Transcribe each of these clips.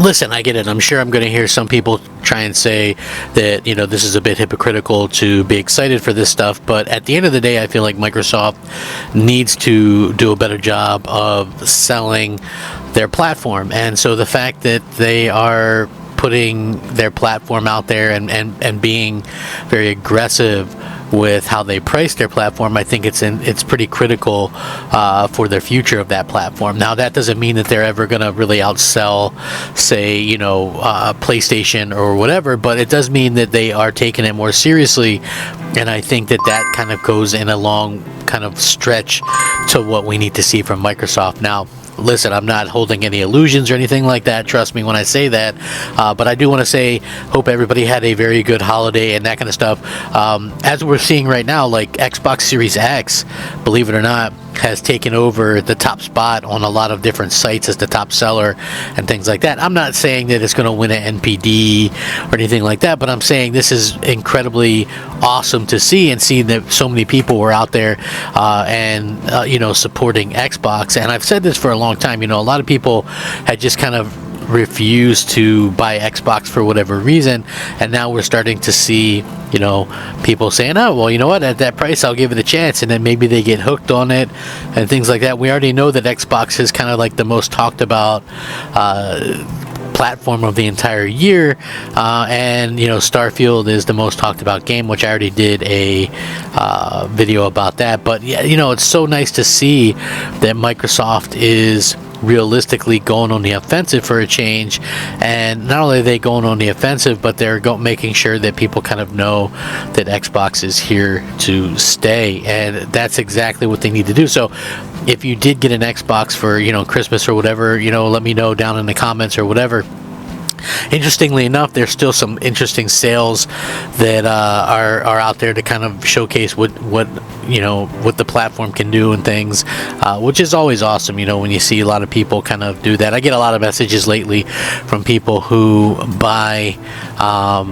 listen, I get it. I'm sure I'm going to hear some people try and say that, this is a bit hypocritical to be excited for this stuff. But at the end of the day, I feel like Microsoft needs to do a better job of selling their platform. And so the fact that they are putting their platform out there and being very aggressive with how they price their platform, I think it's pretty critical for their future of that platform. Now, that doesn't mean that they're ever going to really outsell, say, PlayStation or whatever, but it does mean that they are taking it more seriously, and I think that kind of goes in a long kind of stretch to what we need to see from Microsoft. Now, listen, I'm not holding any illusions or anything like that, trust me when I say that, but I do want to say, hope everybody had a very good holiday and that kind of stuff. As we're seeing right now, like Xbox Series X, believe it or not, has taken over the top spot on a lot of different sites as the top seller and things like that. I'm not saying that it's going to win an NPD or anything like that, but I'm saying this is incredibly awesome to see, and see that so many people were out there and supporting Xbox. And I've said this for a long time. A lot of people had just kind of refused to buy Xbox for whatever reason, and now we're starting to see people saying, oh, well, you know what, at that price I'll give it a chance, and then maybe they get hooked on it and things like that. We already know that Xbox is kind of like the most talked about platform of the entire year, and Starfield is the most talked about game, which I already did a video about that. But yeah, it's so nice to see that Microsoft is realistically going on the offensive for a change, and not only are they going on the offensive, but they're making sure that people kind of know that Xbox is here to stay, and that's exactly what they need to do. So if you did get an Xbox for Christmas or whatever, let me know down in the comments or whatever. Interestingly enough, there's still some interesting sales that are out there to kind of showcase what the platform can do and things, which is always awesome. When you see a lot of people kind of do that. I get a lot of messages lately from people who buy an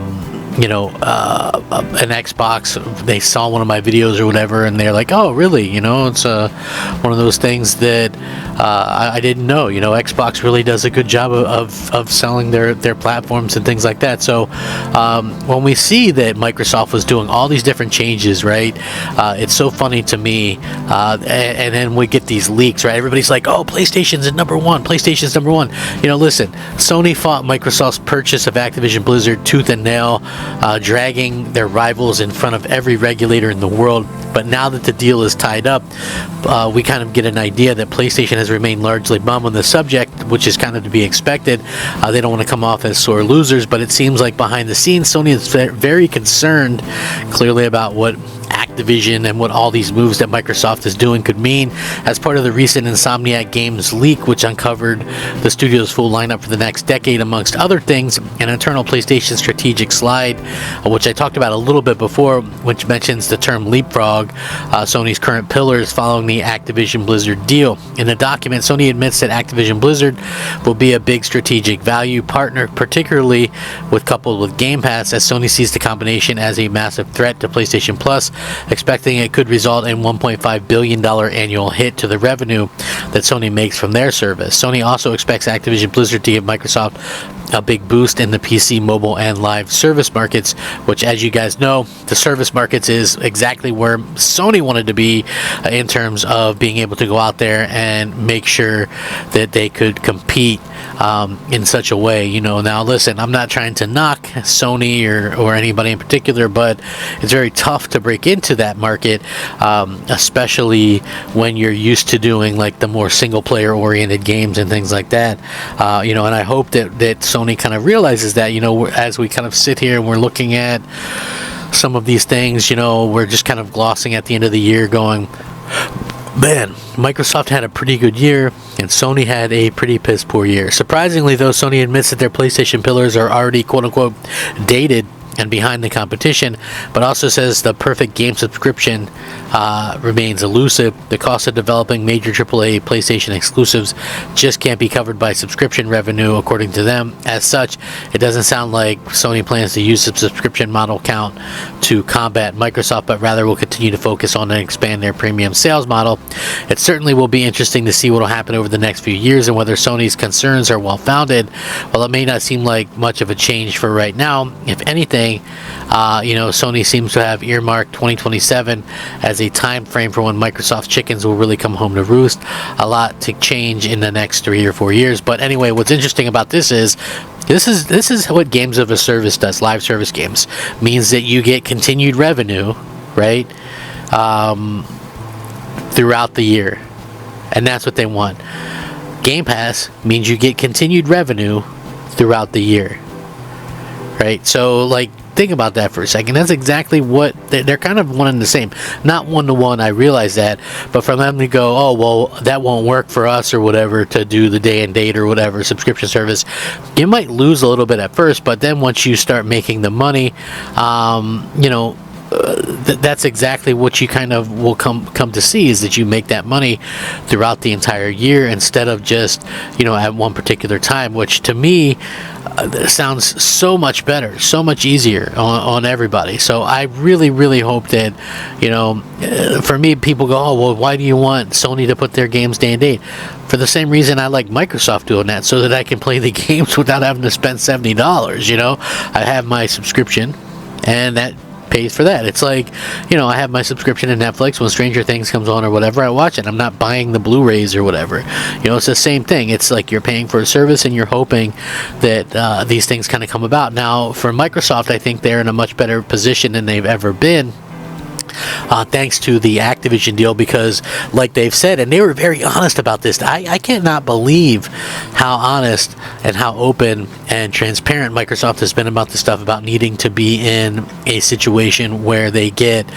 Xbox. They saw one of my videos or whatever, and they're like, oh really, it's one of those things that I didn't know. Xbox really does a good job of selling their platforms and things like that. So when we see that Microsoft was doing all these different changes, right, it's so funny to me, and then we get these leaks, right? Everybody's like, oh, PlayStation's number one. Listen, Sony fought Microsoft's purchase of Activision Blizzard tooth and nail, dragging their rivals in front of every regulator in the world. But now that the deal is tied up, we kind of get an idea that PlayStation has remained largely mum on the subject, which is kind of to be expected. They don't want to come off as sore losers, but it seems like behind the scenes, Sony is very concerned, clearly, about what Activision and what all these moves that Microsoft is doing could mean. As part of the recent Insomniac Games leak, which uncovered the studio's full lineup for the next decade, amongst other things, an internal PlayStation strategic slide, which I talked about a little bit before, which mentions the term leapfrog, Sony's current pillars following the Activision Blizzard deal. In the document, Sony admits that Activision Blizzard will be a big strategic value partner, particularly coupled with Game Pass, as Sony sees the combination as a massive threat to PlayStation Plus, expecting it could result in $1.5 billion annual hit to the revenue that Sony makes from their service. Sony also expects Activision Blizzard to give Microsoft a big boost in the PC, mobile, and live service markets, which, as you guys know, the service markets is exactly where Sony wanted to be in terms of being able to go out there and make sure that they could compete in such a way. Now listen, I'm not trying to knock Sony or anybody in particular, but it's very tough to break into that market, especially when you're used to doing like the more single player oriented games and things like that. And I hope that Sony kind of realizes that, as we kind of sit here and we're looking at some of these things, we're just kind of glossing at the end of the year going, man, Microsoft had a pretty good year and Sony had a pretty piss poor year. Surprisingly though, Sony admits that their PlayStation pillars are already quote unquote dated and behind the competition, but also says the perfect game subscription remains elusive. The cost of developing major AAA PlayStation exclusives just can't be covered by subscription revenue, according to them. As such, it doesn't sound like Sony plans to use the subscription model count to combat Microsoft, but rather will continue to focus on and expand their premium sales model. It certainly will be interesting to see what will happen over the next few years and whether Sony's concerns are well founded. While it may not seem like much of a change for right now, if anything, Sony seems to have earmarked 2027 as a time frame for when Microsoft's chickens will really come home to roost. A lot to change in the next 3 or 4 years. But anyway, what's interesting about this is what games of a service does. Live service games means that you get continued revenue, right, throughout the year, and that's what they want. Game Pass means you get continued revenue throughout the year, right? So, like, think about that for a second. That's exactly what they're kind of one and the same. Not one-to-one, I realize that, but for them to go, oh, well, that won't work for us or whatever to do the day and date or whatever subscription service, you might lose a little bit at first, but then once you start making the money, that's exactly what you kind of will come to see, is that you make that money throughout the entire year instead of just at one particular time, which to me sounds so much better, so much easier on everybody. So I really hope that for me, people go, oh, well, why do you want Sony to put their games day and date? For the same reason I like Microsoft doing that, so that I can play the games without having to spend $70. I have my subscription, and that pays for that. It's like, I have my subscription to Netflix. When Stranger Things comes on or whatever, I watch it. I'm not buying the Blu-rays or whatever. It's the same thing. It's like you're paying for a service and you're hoping that these things kind of come about. Now, for Microsoft, I think they're in a much better position than they've ever been, thanks to the Activision deal, because like they've said, and they were very honest about this, I cannot believe how honest and how open and transparent Microsoft has been about this stuff, about needing to be in a situation where they get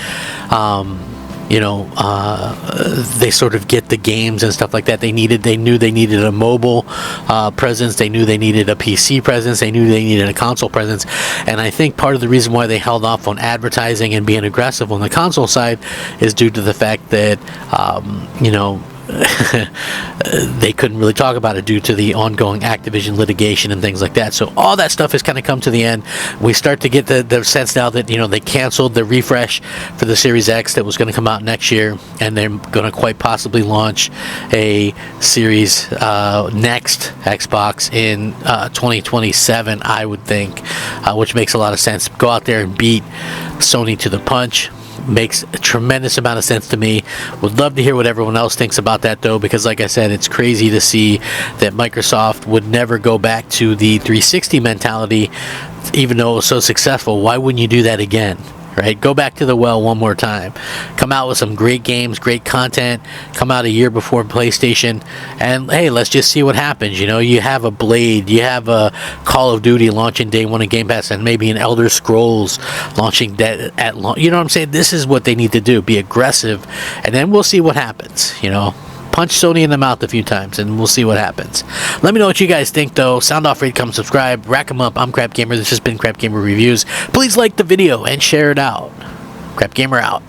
they sort of get the games and stuff like that they knew they needed a mobile presence, they knew they needed a PC presence, they knew they needed a console presence. And I think part of the reason why they held off on advertising and being aggressive on the console side is due to the fact that they couldn't really talk about it due to the ongoing Activision litigation and things like that. So all that stuff has kind of come to the end. We start to get the sense now that they canceled the refresh for the Series X that was going to come out next year, and they're going to quite possibly launch a Series next Xbox in 2027, I would think, which makes a lot of sense. Go out there and beat Sony to the punch. Makes a tremendous amount of sense to me. Would love to hear what everyone else thinks about that, though, because like I said, it's crazy to see that Microsoft would never go back to the 360 mentality, even though it was so successful. Why wouldn't you do that again? Right? Go back to the well one more time. Come out with some great games, great content. Come out a year before PlayStation, and hey, let's just see what happens. You have a Blade, you have a Call of Duty launching day one in Game Pass, and maybe an Elder Scrolls launching at launch. You know what I'm saying? This is what they need to do. Be aggressive, and then we'll see what happens. Punch Sony in the mouth a few times, and we'll see what happens. Let me know what you guys think, though. Sound off, rate, comment, subscribe, rack 'em up. I'm Crap Gamer. This has been Crap Gamer Reviews. Please like the video and share it out. Crap Gamer out.